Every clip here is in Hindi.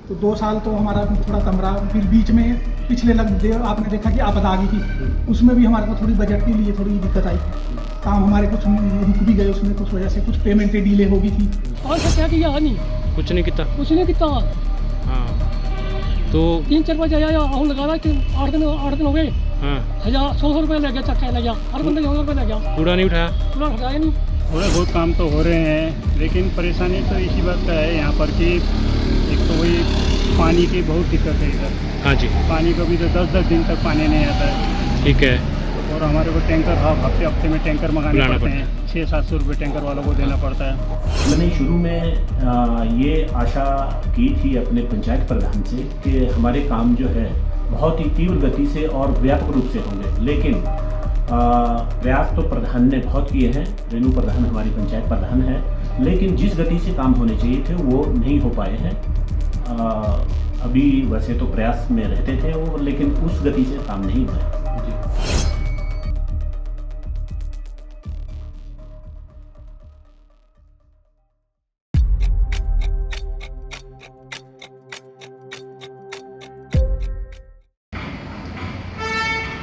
तो 2 साल तो हमारा थोड़ा कम रहा। फिर बीच में पिछले आपने देखा कि आपदा आ गई थी, उसमें भी हमारे को थोड़ी बजट के लिए थोड़ी दिक्कत आई। काम हमारे कुछ रुक भी गए उसमें, कुछ वजह से कुछ पेमेंटें डिले हो गई थी। कौन सा क्या किया नहीं, कुछ नहीं किया। कुछ नहीं किया। हाँ तो 3-4 बजे आया आहू लगा रहा कि 8 दिन हो गए। हाँ 100 रुपये लग गया, चक्का लग गया, हर बंदे 100 रुपये लग गया। कूड़ा नहीं उठाया। पूरा हटाया नहीं। थोड़े बहुत काम तो हो रहे हैं, लेकिन परेशानी तो इसी बात का है यहाँ पर कि एक तो वही पानी की बहुत दिक्कत है इधर। हाँ जी पानी को भी तो 10-10 दिन तक पानी नहीं आता है। ठीक है। और हमारे को टैंकर हफ्ते में टैंकर मंगाने लाना पड़ते हैं। 600-700 रुपये टैंकर वालों को देना पड़ता है। मैंने शुरू में ये आशा की थी अपने पंचायत प्रधान से कि हमारे काम जो है बहुत ही तीव्र गति से और व्यापक रूप से होंगे, लेकिन प्रयास तो प्रधान ने बहुत किए हैं। रेणु प्रधान हमारी पंचायत प्रधान है, लेकिन जिस गति से काम होने चाहिए थे वो नहीं हो पाए हैं। अभी वैसे तो प्रयास में रहते थे वो, लेकिन उस गति से काम नहीं हुआ।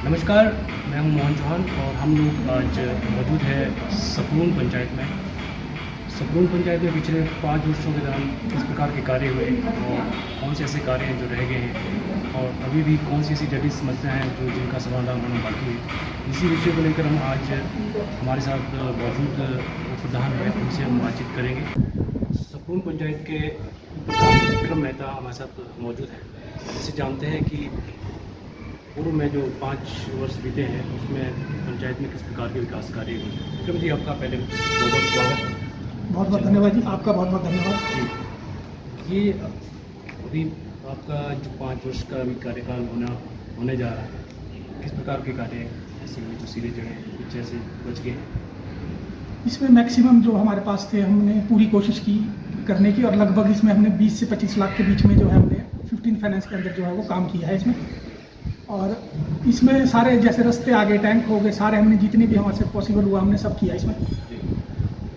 नमस्कार, मैं हूं मोहन चौहान और हम लोग आज मौजूद है सपरून पंचायत में। सपरून पंचायत में पिछले 5 वर्षों के दौरान किस प्रकार के कार्य हुए और कौन से ऐसे कार्य हैं जो रह गए हैं और अभी भी कौन सी ऐसी जटिल समस्याएं हैं जो जिनका समाधान होना बाकी है। इसी विषय को लेकर हम आज हमारे साथ मौजूद प्रधान हैं, उनसे हम बातचीत करेंगे। सपरून पंचायत के विक्रम मेहता हमारे साथ मौजूद हैं। इससे जानते हैं कि पूर्व में जो 5 वर्ष बीते हैं उसमें पंचायत में किस प्रकार के विकास कार्य हुए। विक्रम जी, आपका पहले बहुत स्वागत। बहुत बहुत धन्यवाद जी, आपका बहुत बहुत धन्यवाद जी। ये अभी आपका जो 5 वर्ष का अभी कार्यकाल होने जा रहा है, किस प्रकार के कार्य ऐसे हुए जो सीधे जड़े कुछ ऐसे बच गए? इसमें मैक्सिमम जो हमारे पास थे हमने पूरी कोशिश की करने की, और लगभग इसमें हमने 20 से 25 लाख के बीच में जो है हमने 15 फाइनेंस के अंदर जो है वो काम किया है इसमें। और इसमें सारे जैसे रास्ते आ गए, टैंक हो गए, सारे हमने जितनी भी हमारे से पॉसिबल हुआ हमने सब किया इसमें।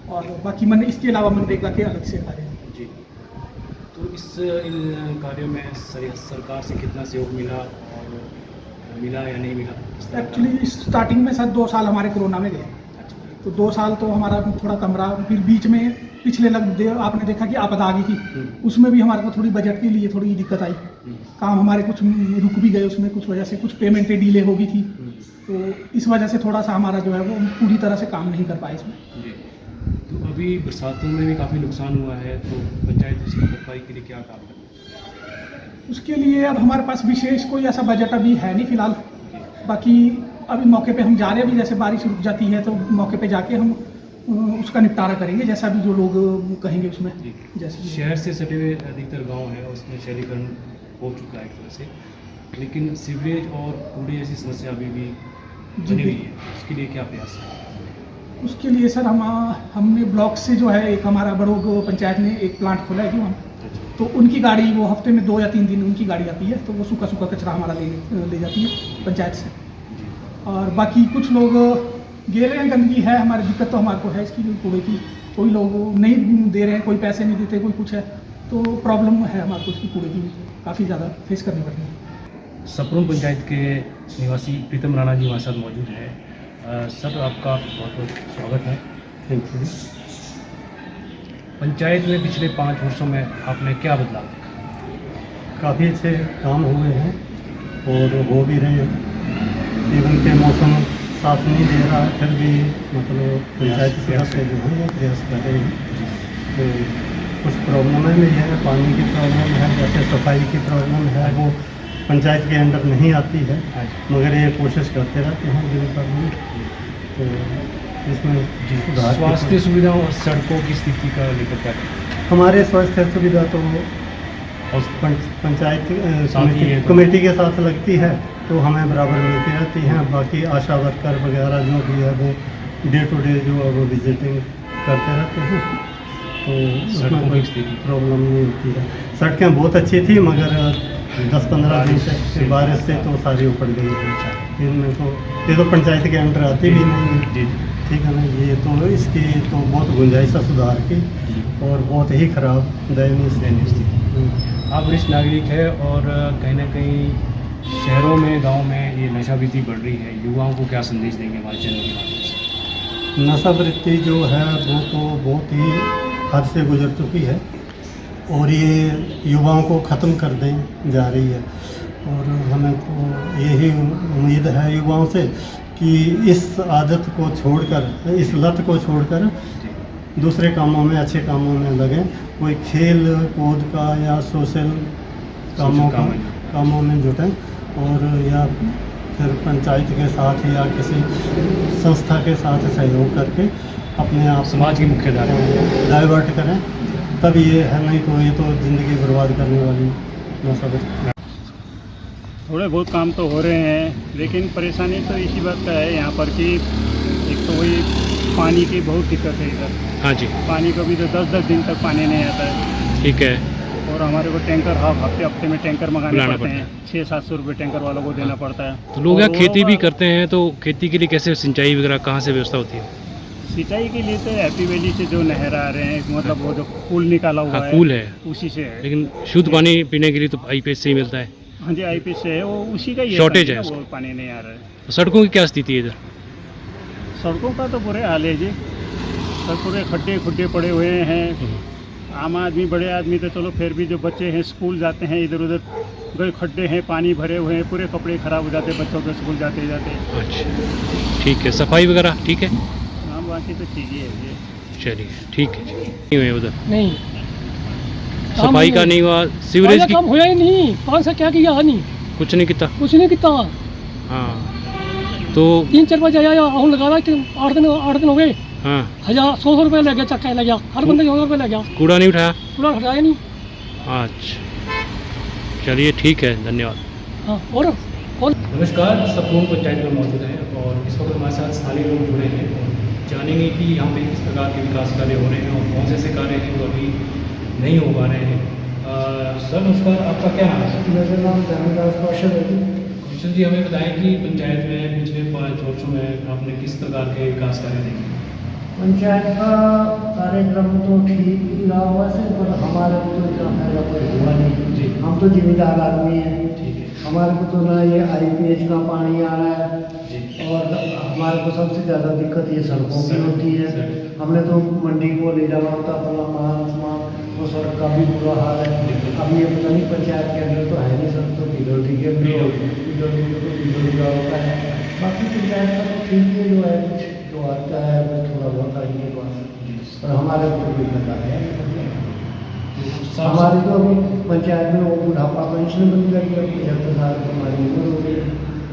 और बाकी इसके अलावा मनरेगा के अलग से कार्य हैं जी। तो इन कार्यों में सरकार से कितना सहयोग मिला और मिला या नहीं मिला? एक्चुअली स्टार्टिंग में सर 2 साल हमारे कोरोना में गए, तो 2 साल तो हमारा थोड़ा कम रहा। फिर बीच में पिछले आपने देखा कि आपदा आ गई थी, उसमें भी हमारे को थोड़ी बजट के लिए थोड़ी दिक्कत आई। काम हमारे कुछ रुक भी गए उसमें, कुछ वजह से कुछ पेमेंटें डिले हो गई थी, तो इस वजह से थोड़ा सा हमारा जो है वो पूरी तरह से काम नहीं कर पाए इसमें। जी। तो अभी बरसातों में भी काफ़ी नुकसान हुआ है, तो पंचायत उसकी भरपाई के लिए क्या काम करे? उसके लिए अब हमारे पास विशेष कोई ऐसा बजट अभी है नहीं फिलहाल। बाकी अभी मौके पे हम जा रहे हैं, अभी जैसे बारिश रुक जाती है तो मौके पे जाके हम उसका निपटारा करेंगे, जैसा भी जो लोग कहेंगे उसमें। जैसे शहर से सटे हुए अधिकतर गांव है उसमें शहरीकरण हो चुका है एक तरह से, लेकिन सीवरेज और कूड़े जैसी समस्या अभी भी बनी हुई है। उसके लिए क्या प्रयास है? उसके लिए सर हमने ब्लॉक से जो है एक हमारा बड़ोग पंचायत ने एक प्लांट खोला है जो तो उनकी गाड़ी वो हफ्ते में 2 या 3 दिन उनकी गाड़ी आती है, तो वो सूखा कचरा हमारा ले जाती है पंचायत से। और बाकी कुछ लोग गेले हैं, गंदगी है, हमारी दिक्कत तो हमारे को है इसकी कूड़े की। कोई लोग नहीं दे रहे हैं, कोई पैसे नहीं देते, कोई कुछ है, तो प्रॉब्लम है हमारे को इसकी कूड़े की काफ़ी ज़्यादा फेस करनी पड़ती है। सपरून पंचायत के निवासी प्रीतम राणा जी हमारे साथ मौजूद हैं। सर, आपका बहुत बहुत स्वागत है। Thank you. पंचायत में पिछले 5 वर्षों में आपने क्या बदलाव देखा? काफ़ी अच्छे काम हुए हैं और हो भी रहे हैं। इवन के मौसम साथ नहीं दे रहा है, फिर भी मतलब पंचायत सदस्य जो है वो प्रयास कर रहे हैं। तो कुछ प्रॉब्लमें भी हैं, पानी की प्रॉब्लम है, जैसे सफाई की प्रॉब्लम है, वो पंचायत के अंदर नहीं आती है, मगर ये कोशिश करते रहते हैं दिन पर दिन। तो इसमें सुधार। स्वास्थ्य सुविधाओं और सड़कों की स्थिति का लेकर क्या? हमारे स्वास्थ्य सुविधा तो पंचायत कमेटी के साथ लगती है, तो हमें बराबर मिलती रहती हैं। बाकी आशा वर्कर वगैरह जो भी है वो डे टू डे जो है वो विजिटिंग करते रहते हैं, तो उसमें कोई प्रॉब्लम नहीं होती है। सड़कें बहुत अच्छी थी, मगर 10-15 दिन से बारिश से तो सारी उपड़ गई थी। इनमें तो ये तो पंचायत के अंडर आती भी नहीं है, ठीक है ना। ये तो इसकी तो बहुत गुंजाइश है सुधार की, और बहुत ही खराब दयनीय स्थिति। आप वरिष्ठ नागरिक है और कहीं ना कहीं शहरों में, गांव में ये नशावृत्ति बढ़ रही है, युवाओं को क्या संदेश देंगे हमारे चैनल के माध्यम से? नशावृत्ति जो है वो तो बहुत ही हद से गुजर चुकी है और ये युवाओं को ख़त्म कर दें जा रही है। और हमें तो यही उम्मीद है युवाओं से कि इस आदत को छोड़कर, इस लत को छोड़कर दूसरे कामों में, अच्छे कामों में लगें। कोई खेल कूद का या सोशल कामों में जुटें और या फिर पंचायत के साथ या किसी संस्था के साथ सहयोग करके अपने आप समाज की मुख्यधारा डाइवर्ट करें, तब ये है, नहीं तो ये तो ज़िंदगी बर्बाद करने वाली नशावृत्ति। थोड़े बहुत काम तो हो रहे हैं, लेकिन परेशानी तो इसी बात का है यहाँ पर कि एक तो वही पानी की बहुत दिक्कत है इधर। हाँ जी। पानी को भी तो 10-10 दिन तक पानी नहीं आता है। ठीक है। और हमारे को टैंकर हफ्ते में टैंकर मंगाने पड़ते हैं। 600-700 रुपये टैंकर वालों को देना पड़ता है। तो लोग यहाँ और खेती वो भी करते हैं, तो खेती के लिए कैसे सिंचाई वगैरह कहाँ से व्यवस्था होती है? सिंचाई के लिए तो हैप्पी वैली से जो नहर आ रहे हैं, मतलब वो जो पुल निकाला हुआ है, पुल है, उसी से है। लेकिन शुद्ध पानी पीने के लिए तो आईपीएस से ही मिलता है। हाँ जी, आईपीएस से है, वो उसी का ही शॉर्टेज है, वो पानी नहीं आ रहा है। तो सड़कों की क्या स्थिति है इधर? सड़कों का तो बुरे हाल है जी, सब पूरे खड्डे पड़े हुए हैं। आम आदमी, बड़े आदमी तो चलो, फिर भी जो बच्चे हैं स्कूल जाते हैं, इधर उधर गए खड्डे हैं, पानी भरे हुए हैं, पूरे कपड़े खराब हो जाते हैं बच्चों के स्कूल जाते जाते। अच्छा, ठीक है। सफाई वगैरह ठीक है? हाँ, बाकी तो ठीक ही है ये। चलिए, ठीक है। नहीं हुए उधर नहीं, सफाई का नहीं हुआ, सीवरेज की काम होया ही नहीं। कौन सा क्या किया? नहीं, कुछ नहीं किया। कुछ नहीं किया। हाँ, तो 3-4 बजे आया, हम लगा रहा कि 8 दिन हो गए। हाँ, 100 रुपये लग गया, चक्का लग गया, हर बंदे 100 रुपये लग गया। कूड़ा नहीं उठाया? कूड़ा हटाया नहीं। अच्छा, चलिए ठीक है, धन्यवाद। हाँ, और नमस्कार, सपून पंचायत में मौजूद हैं और इस वक्त हमारे साथ स्थानीय लोग जुड़े हैं और जानेंगे कि यहाँ पे किस प्रकार के विकास कार्य हो रहे हैं और कौन से ऐसे कार्य हैं जो अभी नहीं हो पा रहे हैं। सर नमस्कार, आपका क्या नाम है? मेरा नाम धर्मदास कौशल है। कौशल जी, हमें बताएं कि पंचायत में पिछले 5 वर्षों में आपने किस प्रकार के विकास कार्य देखे? पंचायत का कार्यक्रम तो ठीक ही रहा हुआ से, पर हमारे को तो इतना फायदा कोई हुआ नहीं जी। हम तो जिम्मेदार आदमी हैं। ठीक है। हमारे को तो ना ये आईपीएच का पानी आ रहा है जी। और हमारे को सबसे ज़्यादा दिक्कत ये सड़कों की होती है। हमने तो मंडी को ले जाना होता अपना माल सामान, वो सड़क का भी बुरा हाल है। अब ये पता नहीं पंचायत के अंदर तो है नहीं, सब तो पीडब्ल्यूडी के पीडब्ल्यूडी का होता है। बाकी पंचायत का तो ठीक है, जो है कुछ जो आता है वो थोड़ा बहुत आइए बस, और हमारे को कोई पता है। हमारी तो अभी पंचायत में वो बुढ़ापा पेंशन बन गई है, 75 साल की हमारी उम्र हो गई।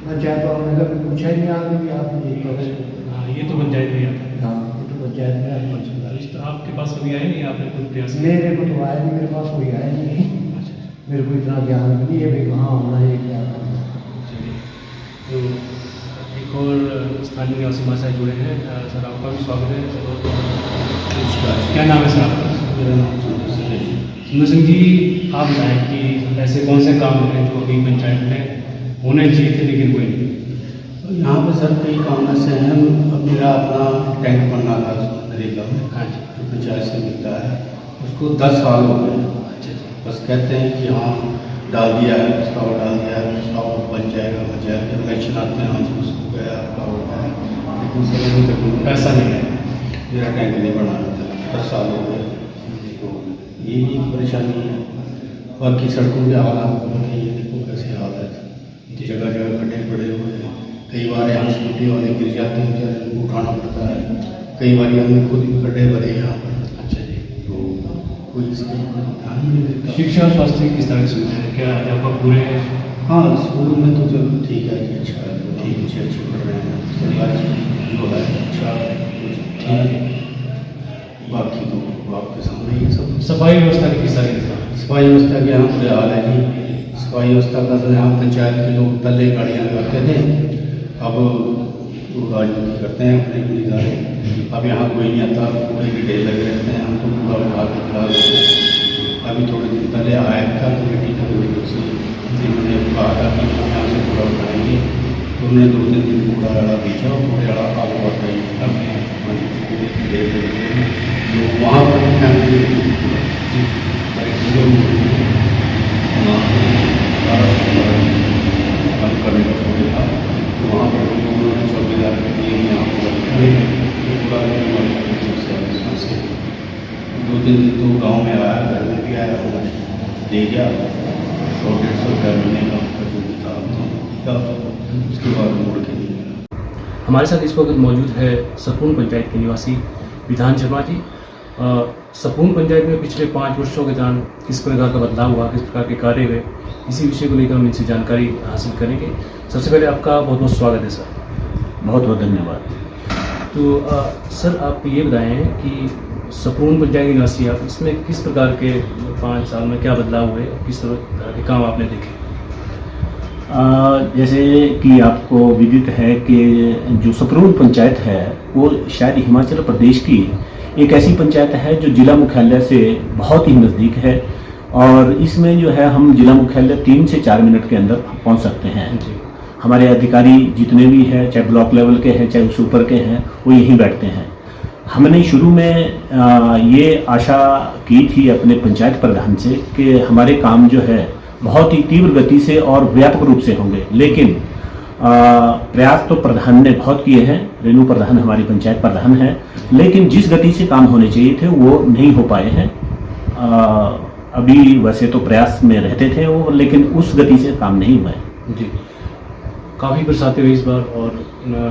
पंचायत वालों ने कभी पूछा ही नहीं आगे कि आप ये करें। हाँ, ये तो पंचायत में आता है। हाँ, ये तो पंचायत में आप पहुँच। तो आपके पास कभी आए नहीं, आपने कोई प्रयास किया? मेरे को तो आया नहीं, मेरे पास कोई आया नहीं। मेरे को इतना ज्ञान भी नहीं है भाई कहाँ होना है क्या करना। चलिए, तो एक और स्थानीय निवासी हमारे साथ जुड़े हैं। सर आपका भी स्वागत है। क्या नाम है सर आपका? मेरा नाम सुंदर सिंह है। सुंदर सिंह जी, आप बताएं कि ऐसे कौन से काम हैं जो अभी पंचायत में होने चाहिए थे लेकिन हुए नहीं? यहाँ पे सर कई काम ऐसे हैं। अब मेरा अपना टैंक बनना था नरेगा में, हाँ जी, जो पंचायत से मिलता है, उसको 10 साल हो गए। बस कहते हैं कि हाँ डाल दिया है, प्रस्ताव डाल दिया है, प्रस्ताव बन जाएगा। जब इलेक्शन आते हैं, हाँ जी उसको गया आपका होता है, लेकिन सर अभी तक पैसा नहीं है। मेरा टैंक नहीं बना था, 10 साल हो गए। तो ये परेशानी है। बाकी सड़कों के हालात ये देखो कैसे हालत, जगह जगह खड्डे पड़े हुए हैं। कई बार यहाँ स्कूटी वाले गिर जाते हैं, बेचारे उनको उठाना पड़ता है। कई बार हमने खुद भी खड्डे भरे यहाँ पर। अच्छा जी, तो कोई इसका ध्यान नहीं देता। शिक्षा और स्वास्थ्य की किस तरह की सुविधा है? क्या अध्यापक पूरे हैं? हाँ, स्कूल में तो चलो ठीक है जी, अच्छा है, ठीक अच्छे पढ़ रहे हैं। सरकारी स्कूल जो है अच्छा ठीक है। बाकी तो आपके सामने ये सब। सफाई व्यवस्था की किस तरह की? सफाई व्यवस्था के यहाँ बुरे हाल है जी। सफाई व्यवस्था का तो यहाँ पंचायत के लोग पहले गाड़ियाँ लगाते थे, अब वो राजनीति करते हैं अपने गुजारे। अब यहाँ कोई नहीं आता, कूड़े के ढेर लगे रहते हैं, हम तो कूड़ा उठा के खिला देते हैं। अभी थोड़े दिन पहले आया था कमेटी का से, जिन्होंने कहा था कि हम यहाँ से कूड़ा उठाएंगे, तो उन्होंने 2-3 दिन कूड़ा वाला भेजा और कूड़े वाला आग उठाएंगे। तो वहाँ पर दे गया, 100-150 रुपया महीने का उसका जो भी था उसके बाद मोड़ के दिया। हमारे साथ इस वक्त मौजूद है सपून पंचायत के निवासी विधान शर्मा जी। सपून पंचायत में पिछले 5 वर्षों के दौरान किस प्रकार का बदलाव हुआ, किस प्रकार के कार्य हुए, इसी विषय को लेकर हम इनसे जानकारी हासिल करेंगे। सबसे पहले आपका बहुत बहुत स्वागत है सर। बहुत बहुत धन्यवाद। तो सर आप ये बताएं कि सपून पंचायत के निवासी आप, इसमें किस प्रकार के 5 साल में क्या बदलाव हुए, किस तरह के काम आपने देखे? जैसे कि आपको विदित है कि जो सपरून पंचायत है वो शायद हिमाचल प्रदेश की एक ऐसी पंचायत है जो जिला मुख्यालय से बहुत ही नज़दीक है, और इसमें जो है हम जिला मुख्यालय 3 से 4 मिनट के अंदर पहुंच सकते हैं। हमारे अधिकारी जितने भी हैं, चाहे ब्लॉक लेवल के हैं चाहे उससे ऊपर के हैं, वो यहीं बैठते हैं। हमने शुरू में ये आशा की थी अपने पंचायत प्रधान से कि हमारे काम जो है बहुत ही तीव्र गति से और व्यापक रूप से होंगे, लेकिन प्रयास तो प्रधान ने बहुत किए हैं, रेणु प्रधान हमारी पंचायत प्रधान है, लेकिन जिस गति से काम होने चाहिए थे वो नहीं हो पाए हैं। अभी वैसे तो प्रयास में रहते थे वो, लेकिन उस गति से काम नहीं हुआ है। जी, काफ़ी बरसातें हुई इस बार और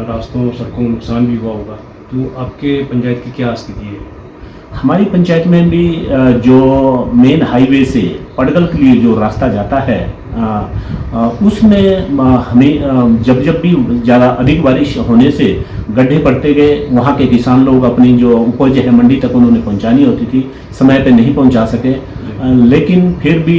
रास्तों सड़कों में नुकसान भी हुआ होगा, तो आपके पंचायत की क्या स्थिति है? हमारी पंचायत में भी जो मेन हाईवे से पड़गल के लिए जो रास्ता जाता है उसमें हमें जब भी ज़्यादा अधिक बारिश होने से गड्ढे पड़ते गए। वहाँ के किसान लोग अपनी जो उपज है मंडी तक उन्होंने पहुँचानी होती थी, समय पे नहीं पहुँचा सके, लेकिन फिर भी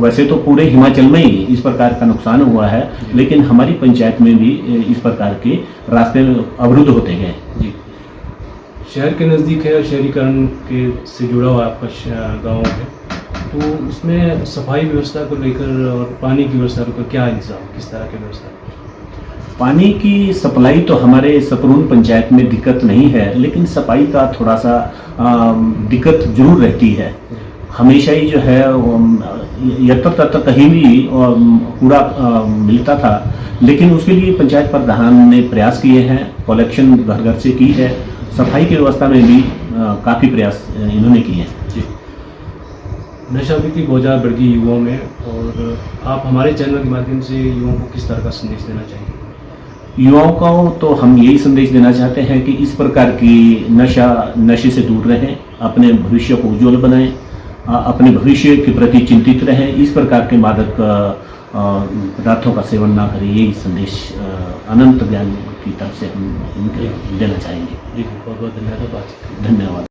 वैसे तो पूरे हिमाचल में ही इस प्रकार का नुकसान हुआ है, लेकिन हमारी पंचायत में भी इस प्रकार के रास्ते अवरुद्ध होते गए। जी, शहर के नज़दीक है, शहरीकरण के से जुड़ा हुआ आपका गाँव है, तो उसमें सफाई व्यवस्था को लेकर और पानी की व्यवस्था को लेकर क्या इंतजाम, किस तरह की व्यवस्था? पानी की सप्लाई तो हमारे सपरून पंचायत में दिक्कत नहीं है, लेकिन सफाई का थोड़ा सा दिक्कत जरूर रहती है। हमेशा ही जो है यत्र तत्र कहीं भी कूड़ा मिलता था, लेकिन उसके लिए पंचायत प्रधान ने प्रयास किए हैं, कलेक्शन घर घर से की है, सफाई की व्यवस्था में भी काफ़ी प्रयास इन्होंने किए हैं। जी, नशाबंदी बहुत ज़्यादा बढ़ गई युवाओं में, और आप हमारे चैनल के माध्यम से युवाओं को किस तरह का संदेश देना चाहेंगे? युवाओं को तो हम यही संदेश देना चाहते हैं कि इस प्रकार की नशे से दूर रहें, अपने भविष्य को उज्ज्वल बनाएं, अपने भविष्य के प्रति चिंतित रहें, इस प्रकार के मादक पदार्थों का सेवन ना करें। यही संदेश अनंत ज्ञान की तरफ से हम इनके देना चाहेंगे। जी, बहुत बहुत धन्यवाद। धन्यवाद।